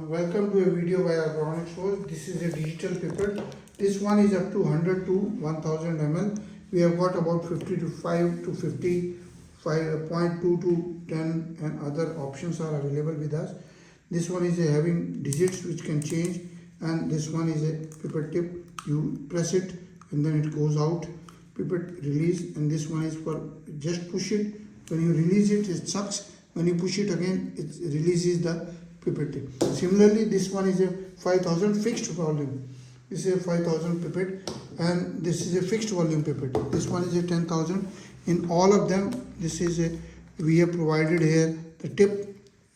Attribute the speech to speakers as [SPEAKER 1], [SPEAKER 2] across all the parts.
[SPEAKER 1] Welcome to a video by Abron Eng. This is a digital pipette. This one is up to 100 to 1000 ml. We have got about 50 to 5 to 50, 5.2 to 10 and other options are available with us. This one is having digits which can change, and this one is a pipette tip. You press it and then it goes out. Pipette release, and this one is for just push it. When you release it, it sucks. When you push it again, it releases the pipette tip. Similarly, this one is a 5000 fixed volume. This is a 5000 pipette, and this is a fixed volume pipette. This one is a 10,000. In all of them, this is a, we have provided here the tip.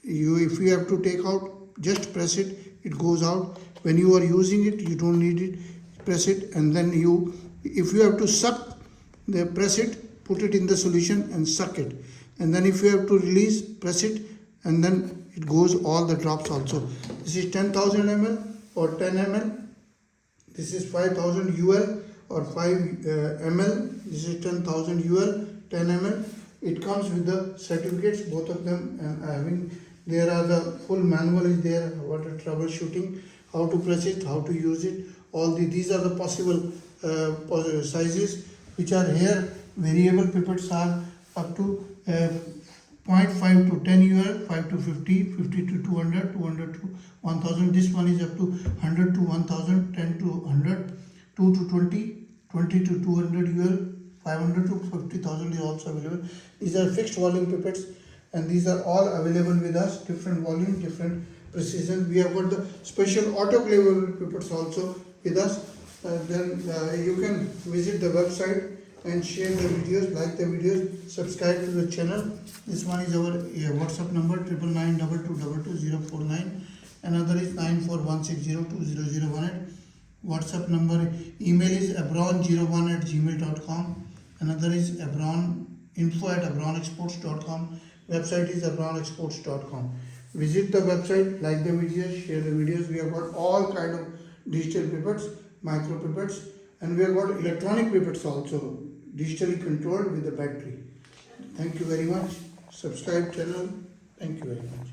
[SPEAKER 1] If you have to take out, just press it, it goes out. When you are using it, you don't need it, press it, and then if you have to suck, press it, put it in the solution and suck it. And then if you have to release, press it, and then it goes all the drops also. This is 10,000 ml or 10 ml. This is 5000 UL or 5 ml. This is 10,000 UL, 10 ml. It comes with the certificates, both of them, and there are the full manual is there, what a troubleshooting, how to press it, how to use it. These are the possible sizes which are here. Variable pipettes are up to 0.5 to 10 UL, 5 to 50, 50 to 200, 200 to 1000. This one is up to 100 to 1000, 10 to 100, 2 to 20, 20 to 200 UL, 500 to 50,000 is also available. These are fixed volume pipettes, and these are all available with us. Different volume, different precision. We have got the special autoclavable pipettes also with us. Then you can visit the website and share the videos, like the videos, subscribe to the channel. This one is our WhatsApp number 9922222049. Another is 9416020018. WhatsApp number, email is abron01@gmail.com. Another is abroninfo@abronexports.com. Website is abronexports.com. Visit the website, like the videos, share the videos. We have got all kind of digital pipettes, micro pipettes, and we have got electronic pipettes also, digitally controlled with the battery. Thank you very much. Subscribe channel. Thank you very much.